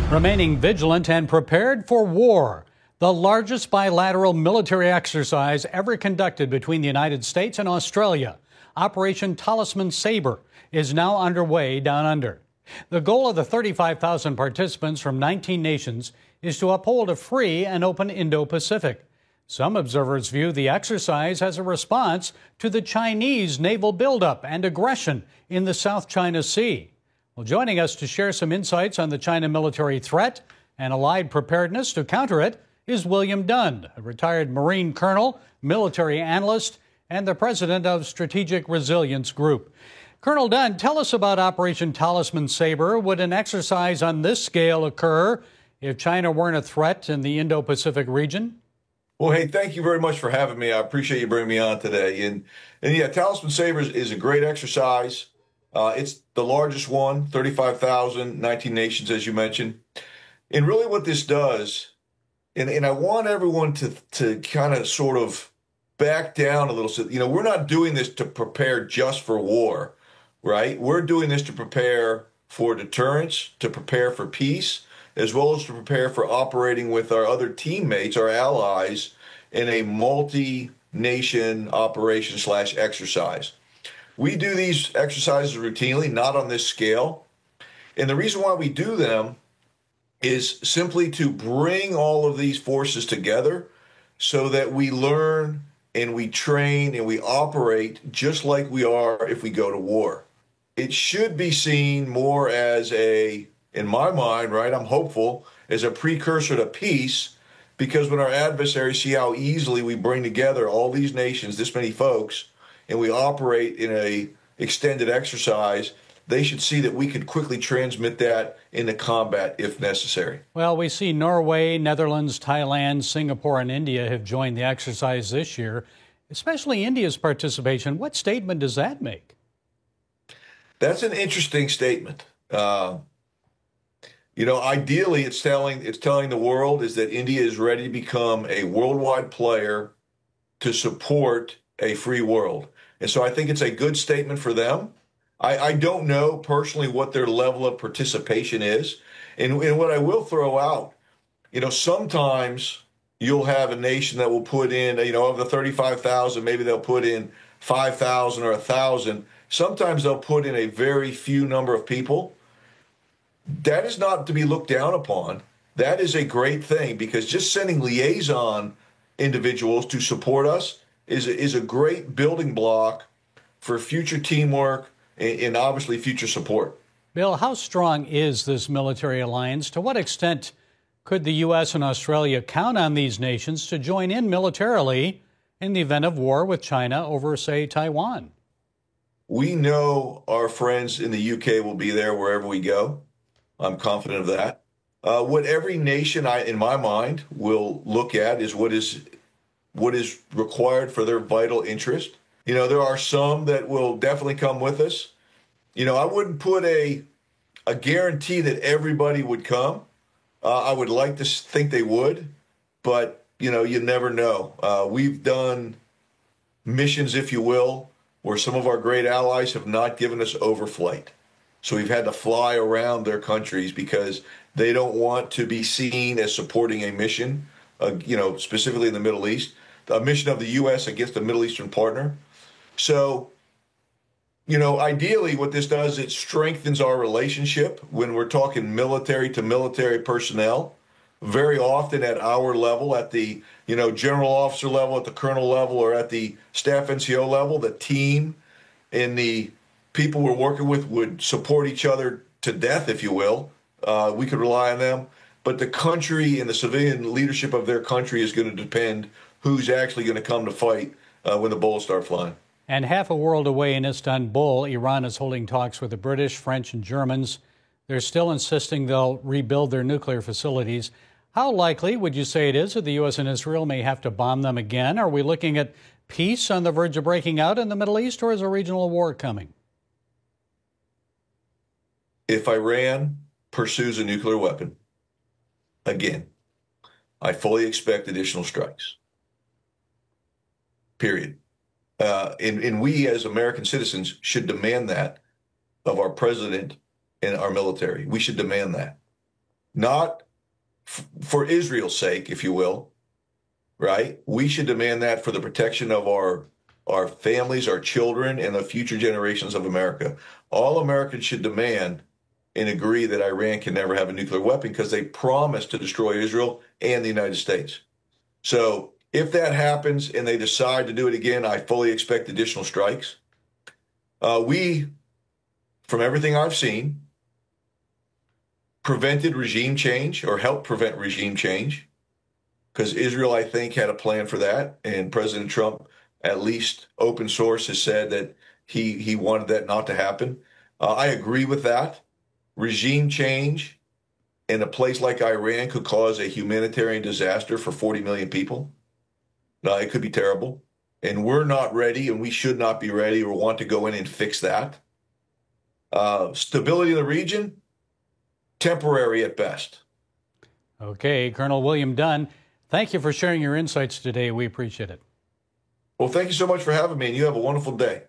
Remaining vigilant and prepared for war. The largest bilateral military exercise ever conducted between the United States and Australia, Operation Talisman Sabre, is now underway down under. The goal of the 35,000 participants from 19 nations is to uphold a free and open Indo-Pacific. Some observers view the exercise as a response to the Chinese naval buildup and aggression in the South China Sea. Well, joining us to share some insights on the China military threat and allied preparedness to counter it is William Dunn, a retired Marine colonel, military analyst, and the president of Strategic Resilience Group. Colonel Dunn, tell us about Operation Talisman Sabre. Would an exercise on this scale occur if China weren't a threat in the Indo-Pacific region? Well, hey, thank you very much for having me. I appreciate you bringing me on today. And yeah, Talisman Sabre is a great exercise. It's the largest one, 35,000, 19 nations, as you mentioned. And really what this does, and I want everyone to kind of sort of back down a little. So, we're not doing this to prepare just for war, right? We're doing this to prepare for deterrence, to prepare for peace, as well as to prepare for operating with our other teammates, our allies, in a multi-nation operation/exercise. We do these exercises routinely, not on this scale. And the reason why we do them is simply to bring all of these forces together so that we learn and we train and we operate just like we are if we go to war. It should be seen more as in my mind, right, I'm hopeful, as a precursor to peace, because when our adversaries see how easily we bring together all these nations, this many folks, and we operate in a extended exercise, they should see that we can quickly transmit that into combat if necessary. Well, we see Norway, Netherlands, Thailand, Singapore, and India have joined the exercise this year, especially India's participation. What statement does that make? That's an interesting statement. Ideally, it's telling the world is that India is ready to become a worldwide player to support a free world. And so I think it's a good statement for them. I don't know personally what their level of participation is. And what I will throw out, sometimes you'll have a nation that will put in, of the 35,000, maybe they'll put in 5,000 or 1,000. Sometimes they'll put in a very few number of people. That is not to be looked down upon. That is a great thing, because just sending liaison individuals to support us is a great building block for future teamwork and obviously future support. Bill, how strong is this military alliance? To what extent could the U.S. and Australia count on these nations to join in militarily in the event of war with China over, say, Taiwan? We know our friends in the UK will be there wherever we go. I'm confident of that. What every nation, in my mind, will look at is what is required for their vital interest. There are some that will definitely come with us. I wouldn't put a guarantee that everybody would come. I would like to think they would, but, you never know. We've done missions, if you will, where some of our great allies have not given us overflight. So we've had to fly around their countries because they don't want to be seen as supporting a mission, specifically in the Middle East, a mission of the U.S. against a Middle Eastern partner. So, ideally what this does, it strengthens our relationship when we're talking military to military personnel, very often at our level, at the, general officer level, at the colonel level, or at the staff NCO level. The team and the people we're working with would support each other to death, if you will. We could rely on them. But the country and the civilian leadership of their country is going to depend who's actually going to come to fight when the bullets start flying. And half a world away in Istanbul, Iran is holding talks with the British, French, and Germans. They're still insisting they'll rebuild their nuclear facilities. How likely would you say it is that the U.S. and Israel may have to bomb them again? Are we looking at peace on the verge of breaking out in the Middle East, or is a regional war coming? If Iran pursues a nuclear weapon, again, I fully expect additional strikes. Period. And we as American citizens should demand that of our president and our military. We should demand that. not for Israel's sake, if you will, right? We should demand that for the protection of our families, our children, and the future generations of America. All Americans should demand and agree that Iran can never have a nuclear weapon because they promised to destroy Israel and the United States. So if that happens and they decide to do it again, I fully expect additional strikes. We, from everything I've seen, prevented regime change or helped prevent regime change because Israel, I think, had a plan for that. And President Trump, at least open source, has said that he wanted that not to happen. I agree with that. Regime change in a place like Iran could cause a humanitarian disaster for 40 million people. It could be terrible. And we're not ready, and we should not be ready or want to go in and fix that. Stability in the region, temporary at best. Okay, Colonel William Dunn, thank you for sharing your insights today. We appreciate it. Well, thank you so much for having me, and you have a wonderful day.